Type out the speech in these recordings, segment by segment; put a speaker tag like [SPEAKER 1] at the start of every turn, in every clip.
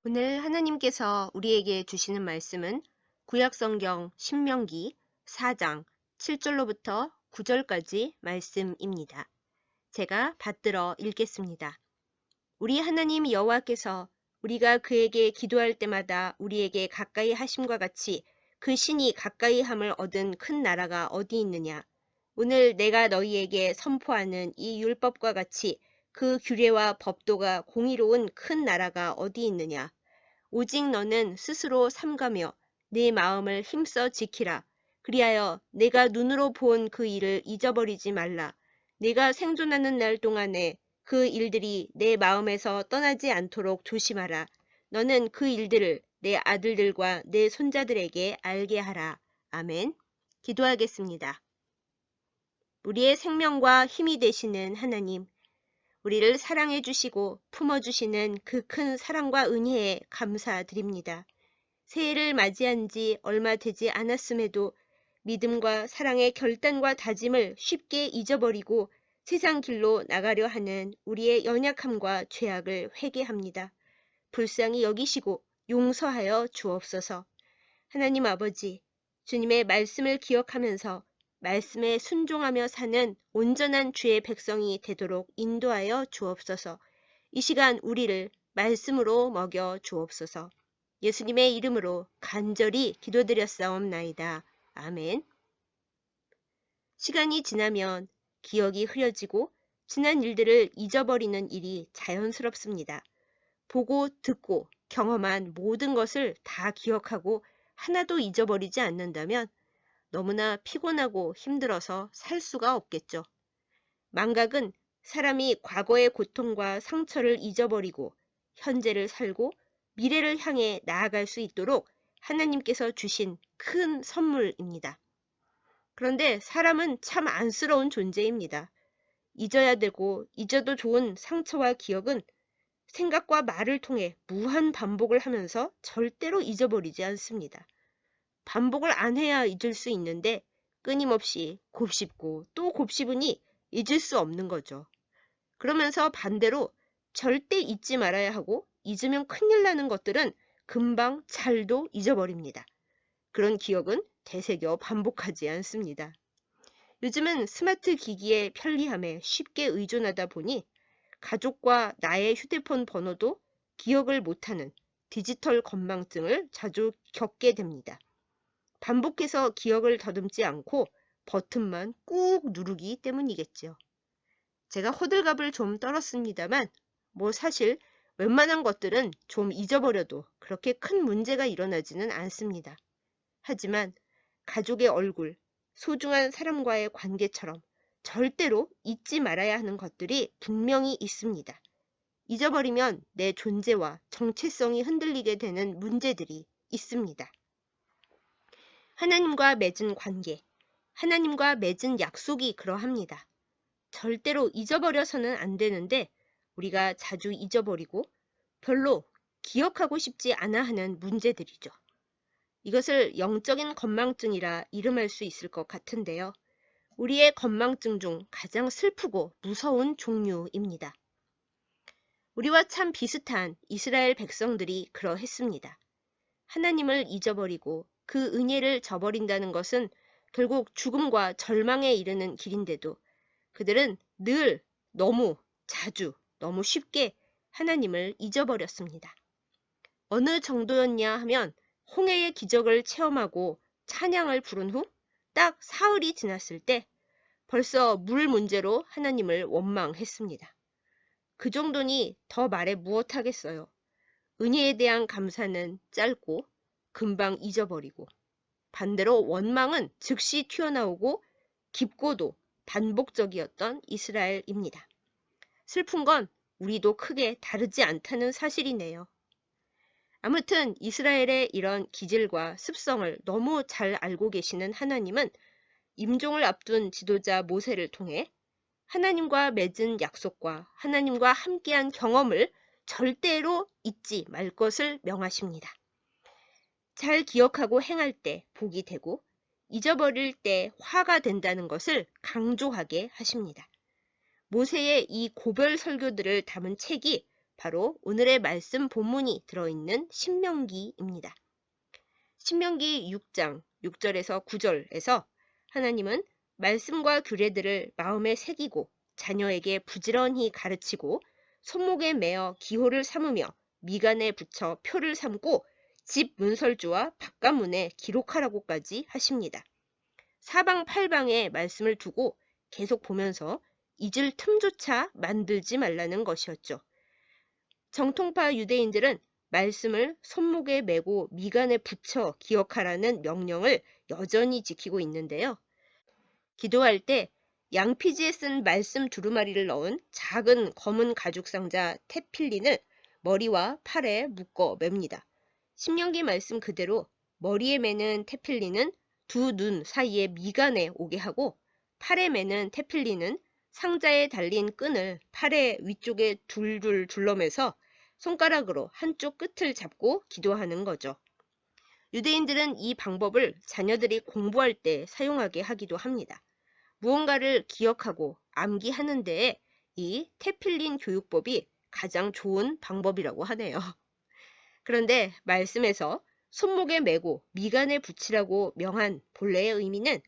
[SPEAKER 1] 오늘 하나님께서 우리에게 주시는 말씀은 구약성경 신명기 4장 7절로부터 9절까지 말씀입니다. 제가 받들어 읽겠습니다. 우리 하나님 여호와께서 우리가 그에게 기도할 때마다 우리에게 가까이 하심과 같이 그 신이 가까이 함을 얻은 큰 나라가 어디 있느냐? 오늘 내가 너희에게 선포하는 이 율법과 같이 그 규례와 법도가 공의로운 큰 나라가 어디 있느냐? 오직 너는 스스로 삼가며 네 마음을 힘써 지키라. 그리하여 내가 눈으로 본 그 일을 잊어버리지 말라. 내가 생존하는 날 동안에 그 일들이 내 마음에서 떠나지 않도록 조심하라. 너는 그 일들을 내 아들들과 내 손자들에게 알게 하라. 아멘. 기도하겠습니다. 우리의 생명과 힘이 되시는 하나님, 우리를 사랑해 주시고 품어 주시는 그 큰 사랑과 은혜에 감사드립니다. 새해를 맞이한 지 얼마 되지 않았음에도 믿음과 사랑의 결단과 다짐을 쉽게 잊어버리고 세상 길로 나가려 하는 우리의 연약함과 죄악을 회개합니다. 불쌍히 여기시고 용서하여 주옵소서. 하나님 아버지, 주님의 말씀을 기억하면서 말씀에 순종하며 사는 온전한 주의 백성이 되도록 인도하여 주옵소서. 이 시간 우리를 말씀으로 먹여 주옵소서. 예수님의 이름으로 간절히 기도드렸사옵나이다. 아멘. 시간이 지나면 기억이 흐려지고 지난 일들을 잊어버리는 일이 자연스럽습니다. 보고 듣고 경험한 모든 것을 다 기억하고 하나도 잊어버리지 않는다면 너무나 피곤하고 힘들어서 살 수가 없겠죠. 망각은 사람이 과거의 고통과 상처를 잊어버리고 현재를 살고 미래를 향해 나아갈 수 있도록 하나님께서 주신 큰 선물입니다. 그런데 사람은 참 안쓰러운 존재입니다. 잊어야 되고 잊어도 좋은 상처와 기억은 생각과 말을 통해 무한 반복을 하면서 절대로 잊어버리지 않습니다. 반복을 안 해야 잊을 수 있는데 끊임없이 곱씹고 또 곱씹으니 잊을 수 없는 거죠. 그러면서 반대로 절대 잊지 말아야 하고 잊으면 큰일 나는 것들은 금방 잘도 잊어버립니다. 그런 기억은 되새겨 반복하지 않습니다. 요즘은 스마트 기기의 편리함에 쉽게 의존하다 보니 가족과 나의 휴대폰 번호도 기억을 못하는 디지털 건망증을 자주 겪게 됩니다. 반복해서 기억을 더듬지 않고 버튼만 꾹 누르기 때문이겠죠. 제가 호들갑을 좀 떨었습니다만 사실 웬만한 것들은 좀 잊어버려도 그렇게 큰 문제가 일어나지는 않습니다. 하지만 가족의 얼굴, 소중한 사람과의 관계처럼 절대로 잊지 말아야 하는 것들이 분명히 있습니다. 잊어버리면 내 존재와 정체성이 흔들리게 되는 문제들이 있습니다. 하나님과 맺은 관계, 하나님과 맺은 약속이 그러합니다. 절대로 잊어버려서는 안 되는데 우리가 자주 잊어버리고 별로 기억하고 싶지 않아 하는 문제들이죠. 이것을 영적인 건망증이라 이름할 수 있을 것 같은데요. 우리의 건망증 중 가장 슬프고 무서운 종류입니다. 우리와 참 비슷한 이스라엘 백성들이 그러했습니다. 하나님을 잊어버리고 그 은혜를 저버린다는 것은 결국 죽음과 절망에 이르는 길인데도 그들은 늘 너무 자주 너무 쉽게 하나님을 잊어버렸습니다. 어느 정도였냐 하면 홍해의 기적을 체험하고 찬양을 부른 후 딱 사흘이 지났을 때 벌써 물 문제로 하나님을 원망했습니다. 그 정도니 더 말해 무엇하겠어요. 은혜에 대한 감사는 짧고 금방 잊어버리고 반대로 원망은 즉시 튀어나오고 깊고도 반복적이었던 이스라엘입니다. 슬픈 건 우리도 크게 다르지 않다는 사실이네요. 아무튼 이스라엘의 이런 기질과 습성을 너무 잘 알고 계시는 하나님은 임종을 앞둔 지도자 모세를 통해 하나님과 맺은 약속과 하나님과 함께한 경험을 절대로 잊지 말 것을 명하십니다. 잘 기억하고 행할 때 복이 되고 잊어버릴 때 화가 된다는 것을 강조하게 하십니다. 모세의 이 고별 설교들을 담은 책이 바로 오늘의 말씀 본문이 들어있는 신명기입니다. 신명기 6장 6절에서 9절에서 하나님은 말씀과 규례들을 마음에 새기고 자녀에게 부지런히 가르치고 손목에 매어 기호를 삼으며 미간에 붙여 표를 삼고 집 문설주와 바깥문에 기록하라고까지 하십니다. 사방팔방에 말씀을 두고 계속 보면서 잊을 틈조차 만들지 말라는 것이었죠. 정통파 유대인들은 말씀을 손목에 메고 미간에 붙여 기억하라는 명령을 여전히 지키고 있는데요. 기도할 때 양피지에 쓴 말씀 두루마리를 넣은 작은 검은 가죽 상자 테필린을 머리와 팔에 묶어 맵니다. 신명기 말씀 그대로 머리에 매는 테필린은 두 눈 사이에 미간에 오게 하고 팔에 매는 테필린은 상자에 달린 끈을 팔의 위쪽에 둘둘 둘러매서 손가락으로 한쪽 끝을 잡고 기도하는 거죠. 유대인들은 이 방법을 자녀들이 공부할 때 사용하게 하기도 합니다. 무언가를 기억하고 암기하는 데에 이 테필린 교육법이 가장 좋은 방법이라고 하네요. 그런데 말씀에서 손목에 메고 미간에 붙이라고 명한 본래의 의미는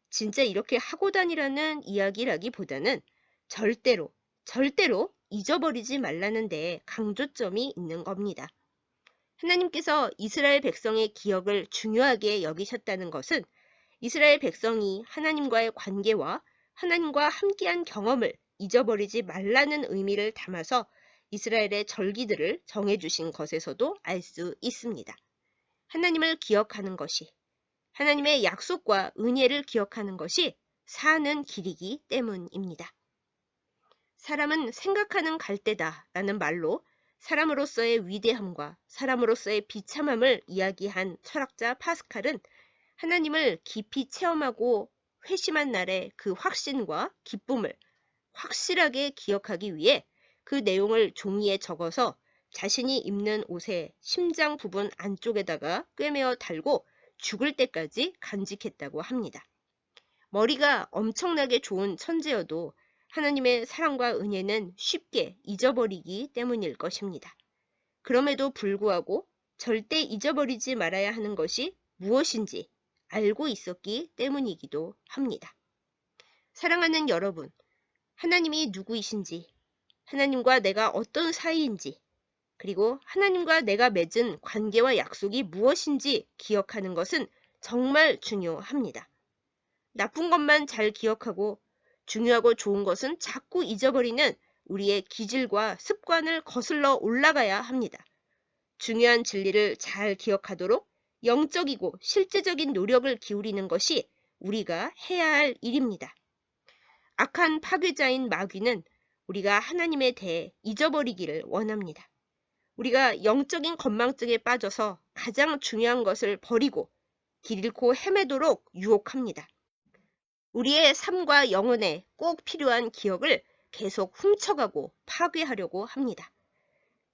[SPEAKER 1] 진짜 이렇게 하고 다니라는 이야기라기보다는 절대로 잊어버리지 말라는 데에 강조점이 있는 겁니다. 하나님께서 이스라엘 백성의 기억을 중요하게 여기셨다는 것은 이스라엘 백성이 하나님과의 관계와 하나님과 함께한 경험을 잊어버리지 말라는 의미를 담아서 이스라엘의 절기들을 정해주신 것에서도 알 수 있습니다. 하나님을 기억하는 것이, 하나님의 약속과 은혜를 기억하는 것이 사는 길이기 때문입니다. 사람은 생각하는 갈대다 라는 말로 사람으로서의 위대함과 사람으로서의 비참함을 이야기한 철학자 파스칼은 하나님을 깊이 체험하고 회심한 날의 그 확신과 기쁨을 확실하게 기억하기 위해 그 내용을 종이에 적어서 자신이 입는 옷의 심장 부분 안쪽에다가 꿰매어 달고 죽을 때까지 간직했다고 합니다. 머리가 엄청나게 좋은 천재여도 하나님의 사랑과 은혜는 쉽게 잊어버리기 때문일 것입니다. 그럼에도 불구하고 절대 잊어버리지 말아야 하는 것이 무엇인지 알고 있었기 때문이기도 합니다. 사랑하는 여러분, 하나님이 누구이신지, 하나님과 내가 어떤 사이인지, 그리고 하나님과 내가 맺은 관계와 약속이 무엇인지 기억하는 것은 정말 중요합니다. 나쁜 것만 잘 기억하고 중요하고 좋은 것은 자꾸 잊어버리는 우리의 기질과 습관을 거슬러 올라가야 합니다. 중요한 진리를 잘 기억하도록 영적이고 실제적인 노력을 기울이는 것이 우리가 해야 할 일입니다. 악한 파괴자인 마귀는 우리가 하나님에 대해 잊어버리기를 원합니다. 우리가 영적인 건망증에 빠져서 가장 중요한 것을 버리고 길 잃고 헤매도록 유혹합니다. 우리의 삶과 영혼에 꼭 필요한 기억을 계속 훔쳐가고 파괴하려고 합니다.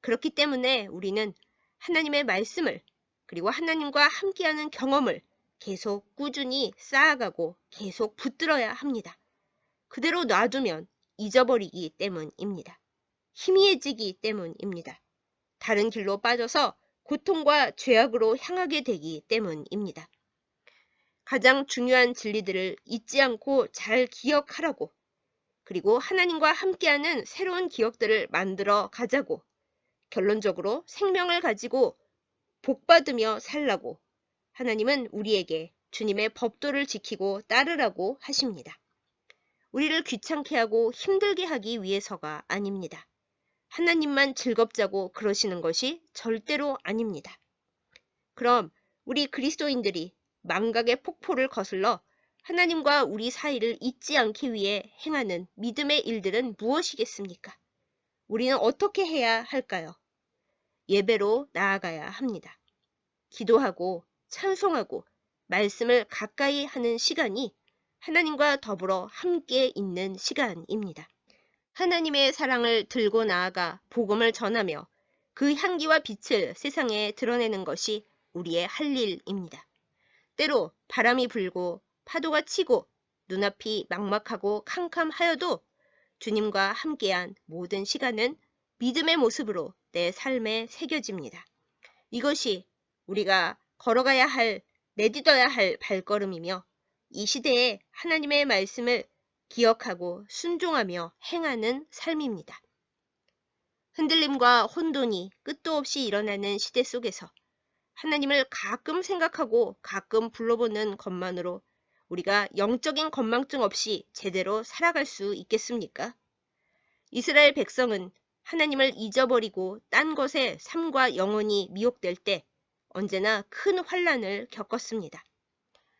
[SPEAKER 1] 그렇기 때문에 우리는 하나님의 말씀을 그리고 하나님과 함께하는 경험을 계속 꾸준히 쌓아가고 계속 붙들어야 합니다. 그대로 놔두면 잊어버리기 때문입니다. 희미해지기 때문입니다. 다른 길로 빠져서 고통과 죄악으로 향하게 되기 때문입니다. 가장 중요한 진리들을 잊지 않고 잘 기억하라고, 그리고 하나님과 함께하는 새로운 기억들을 만들어 가자고, 결론적으로 생명을 가지고 복받으며 살라고 하나님은 우리에게 주님의 법도를 지키고 따르라고 하십니다. 우리를 귀찮게 하고 힘들게 하기 위해서가 아닙니다. 하나님만 즐겁자고 그러시는 것이 절대로 아닙니다. 그럼 우리 그리스도인들이 망각의 폭포를 거슬러 하나님과 우리 사이를 잊지 않기 위해 행하는 믿음의 일들은 무엇이겠습니까? 우리는 어떻게 해야 할까요? 예배로 나아가야 합니다. 기도하고 찬송하고 말씀을 가까이 하는 시간이 하나님과 더불어 함께 있는 시간입니다. 하나님의 사랑을 들고 나아가 복음을 전하며 그 향기와 빛을 세상에 드러내는 것이 우리의 할 일입니다. 때로 바람이 불고 파도가 치고 눈앞이 막막하고 캄캄하여도 주님과 함께한 모든 시간은 믿음의 모습으로 내 삶에 새겨집니다. 이것이 우리가 걸어가야 할, 내딛어야 할 발걸음이며 이 시대에 하나님의 말씀을 기억하고 순종하며 행하는 삶입니다. 흔들림과 혼돈이 끝도 없이 일어나는 시대 속에서 하나님을 가끔 생각하고 가끔 불러보는 것만으로 우리가 영적인 건망증 없이 제대로 살아갈 수 있겠습니까? 이스라엘 백성은 하나님을 잊어버리고 딴 것에 삶과 영혼이 미혹될 때 언제나 큰 환난을 겪었습니다.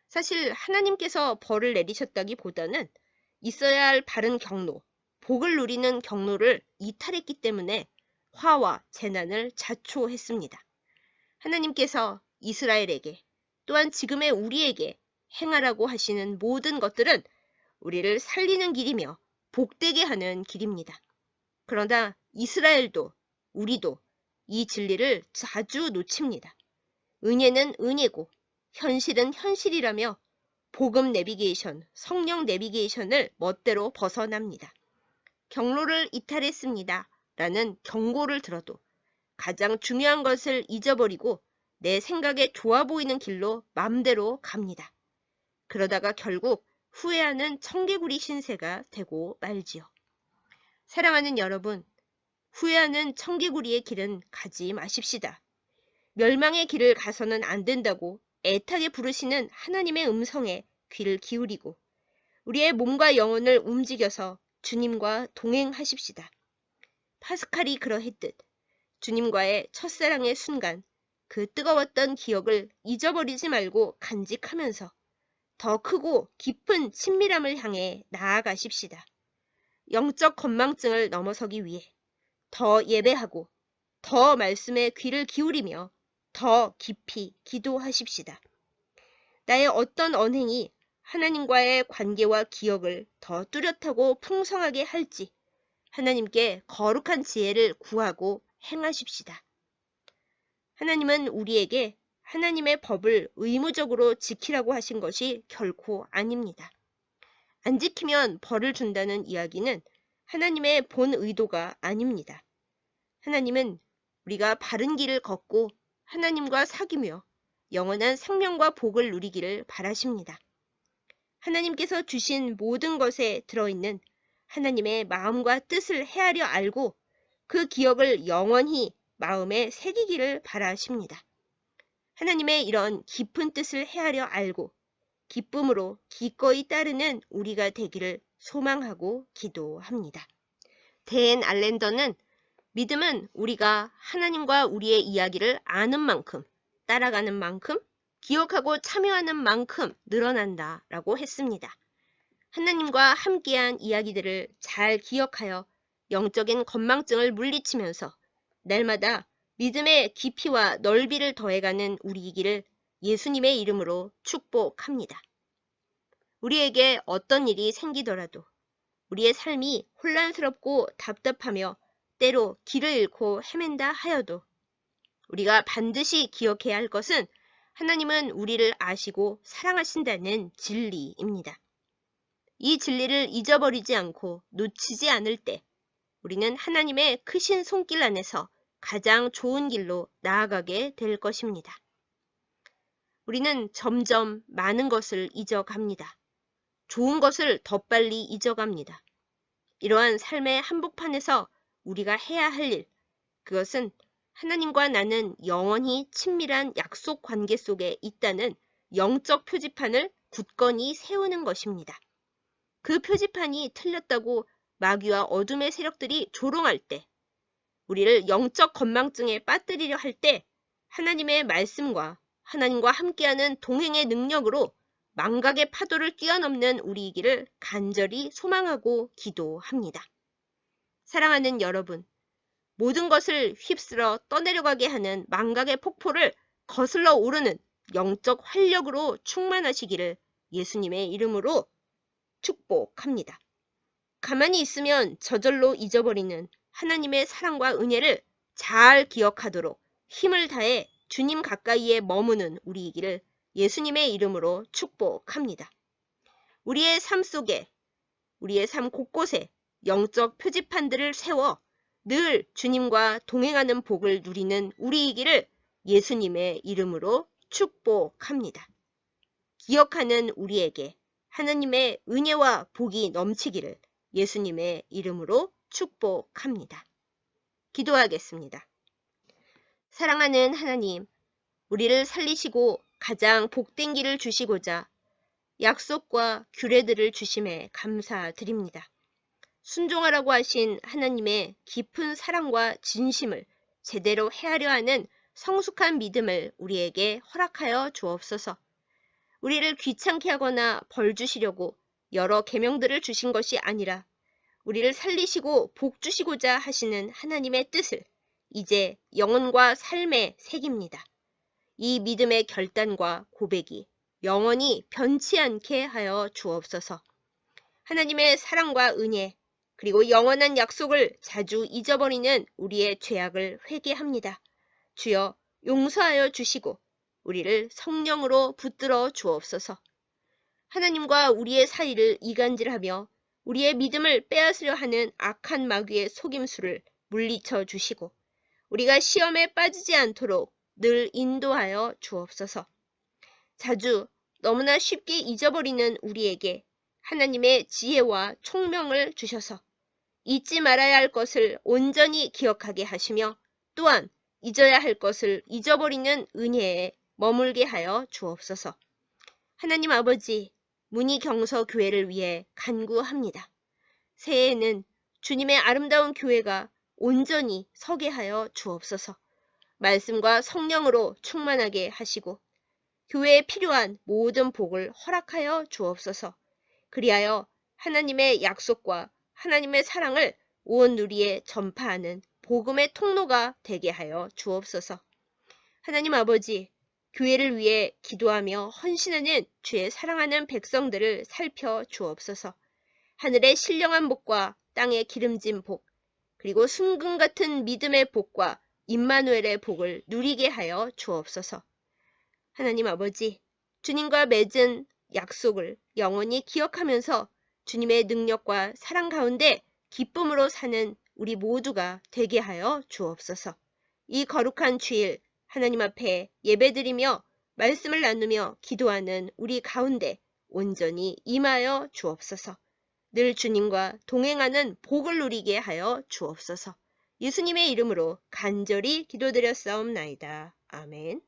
[SPEAKER 1] 사실 하나님께서 벌을 내리셨다기보다는 있어야 할 바른 경로, 복을 누리는 경로를 이탈했기 때문에 화와 재난을 자초했습니다. 하나님께서 이스라엘에게 또한 지금의 우리에게 행하라고 하시는 모든 것들은 우리를 살리는 길이며 복되게 하는 길입니다. 그러나 이스라엘도 우리도 이 진리를 자주 놓칩니다. 은혜는 은혜고 현실은 현실이라며 복음 내비게이션, 성령 내비게이션을 멋대로 벗어납니다. 경로를 이탈했습니다. 라는 경고를 들어도 가장 중요한 것을 잊어버리고 내 생각에 좋아 보이는 길로 맘대로 갑니다. 그러다가 결국 후회하는 청개구리 신세가 되고 말지요. 사랑하는 여러분, 후회하는 청개구리의 길은 가지 마십시다. 멸망의 길을 가서는 안 된다고 애타게 부르시는 하나님의 음성에 귀를 기울이고 우리의 몸과 영혼을 움직여서 주님과 동행하십시다. 파스칼이 그러했듯 주님과의 첫사랑의 순간 그 뜨거웠던 기억을 잊어버리지 말고 간직하면서 더 크고 깊은 친밀함을 향해 나아가십시다. 영적 건망증을 넘어서기 위해 더 예배하고 더 말씀에 귀를 기울이며 더 깊이 기도하십시다. 나의 어떤 언행이 하나님과의 관계와 기억을 더 뚜렷하고 풍성하게 할지 하나님께 거룩한 지혜를 구하고 행하십시다. 하나님은 우리에게 하나님의 법을 의무적으로 지키라고 하신 것이 결코 아닙니다. 안 지키면 벌을 준다는 이야기는 하나님의 본 의도가 아닙니다. 하나님은 우리가 바른 길을 걷고 하나님과 사귀며 영원한 생명과 복을 누리기를 바라십니다. 하나님께서 주신 모든 것에 들어있는 하나님의 마음과 뜻을 헤아려 알고 그 기억을 영원히 마음에 새기기를 바라십니다. 하나님의 이런 깊은 뜻을 헤아려 알고 기쁨으로 기꺼이 따르는 우리가 되기를 소망하고 기도합니다. 댄 알렌더는 믿음은 우리가 하나님과 우리의 이야기를 아는 만큼, 따라가는 만큼, 기억하고 참여하는 만큼 늘어난다 라고 했습니다. 하나님과 함께한 이야기들을 잘 기억하여 영적인 건망증을 물리치면서 날마다 믿음의 깊이와 넓이를 더해가는 우리이기를 예수님의 이름으로 축복합니다. 우리에게 어떤 일이 생기더라도 우리의 삶이 혼란스럽고 답답하며 때로 길을 잃고 헤맨다 하여도 우리가 반드시 기억해야 할 것은 하나님은 우리를 아시고 사랑하신다는 진리입니다. 이 진리를 잊어버리지 않고 놓치지 않을 때 우리는 하나님의 크신 손길 안에서 가장 좋은 길로 나아가게 될 것입니다. 우리는 점점 많은 것을 잊어갑니다. 좋은 것을 더 빨리 잊어갑니다. 이러한 삶의 한복판에서 우리가 해야 할 일, 그것은 하나님과 나는 영원히 친밀한 약속 관계 속에 있다는 영적 표지판을 굳건히 세우는 것입니다. 그 표지판이 틀렸다고 마귀와 어둠의 세력들이 조롱할 때, 우리를 영적 건망증에 빠뜨리려 할 때 하나님의 말씀과 하나님과 함께하는 동행의 능력으로 망각의 파도를 뛰어넘는 우리이기를 간절히 소망하고 기도합니다. 사랑하는 여러분, 모든 것을 휩쓸어 떠내려가게 하는 망각의 폭포를 거슬러 오르는 영적 활력으로 충만하시기를 예수님의 이름으로 축복합니다. 가만히 있으면 저절로 잊어버리는 하나님의 사랑과 은혜를 잘 기억하도록 힘을 다해 주님 가까이에 머무는 우리이기를 예수님의 이름으로 축복합니다. 우리의 삶 속에, 우리의 삶 곳곳에 영적 표지판들을 세워 늘 주님과 동행하는 복을 누리는 우리이기를 예수님의 이름으로 축복합니다. 기억하는 우리에게 하나님의 은혜와 복이 넘치기를 예수님의 이름으로 축복합니다. 기도하겠습니다. 사랑하는 하나님, 우리를 살리시고 가장 복된 길을 주시고자 약속과 규례들을 주심에 감사드립니다. 순종하라고 하신 하나님의 깊은 사랑과 진심을 제대로 헤아려 하는 성숙한 믿음을 우리에게 허락하여 주옵소서. 우리를 귀찮게 하거나 벌 주시려고 여러 계명들을 주신 것이 아니라 우리를 살리시고 복 주시고자 하시는 하나님의 뜻을 이제 영혼과 삶에 새깁니다. 이 믿음의 결단과 고백이 영원히 변치 않게 하여 주옵소서. 하나님의 사랑과 은혜 그리고 영원한 약속을 자주 잊어버리는 우리의 죄악을 회개합니다. 주여 용서하여 주시고 우리를 성령으로 붙들어 주옵소서. 하나님과 우리의 사이를 이간질하며 우리의 믿음을 빼앗으려 하는 악한 마귀의 속임수를 물리쳐 주시고 우리가 시험에 빠지지 않도록 늘 인도하여 주옵소서. 자주 너무나 쉽게 잊어버리는 우리에게 하나님의 지혜와 총명을 주셔서 잊지 말아야 할 것을 온전히 기억하게 하시며 또한 잊어야 할 것을 잊어버리는 은혜에 머물게 하여 주옵소서. 하나님 아버지, 문희경서교회를 위해 간구합니다. 새해에는 주님의 아름다운 교회가 온전히 서게 하여 주옵소서. 말씀과 성령으로 충만하게 하시고 교회에 필요한 모든 복을 허락하여 주옵소서. 그리하여 하나님의 약속과 하나님의 사랑을 온 누리에 전파하는 복음의 통로가 되게 하여 주옵소서. 하나님 아버지, 교회를 위해 기도하며 헌신하는 주의 사랑하는 백성들을 살펴 주옵소서. 하늘의 신령한 복과 땅의 기름진 복, 그리고 순금 같은 믿음의 복과 임마누엘의 복을 누리게 하여 주옵소서. 하나님 아버지, 주님과 맺은 약속을 영원히 기억하면서 주님의 능력과 사랑 가운데 기쁨으로 사는 우리 모두가 되게 하여 주옵소서. 이 거룩한 주일 하나님 앞에 예배드리며 말씀을 나누며 기도하는 우리 가운데 온전히 임하여 주옵소서. 늘 주님과 동행하는 복을 누리게 하여 주옵소서. 예수님의 이름으로 간절히 기도드렸사옵나이다. 아멘.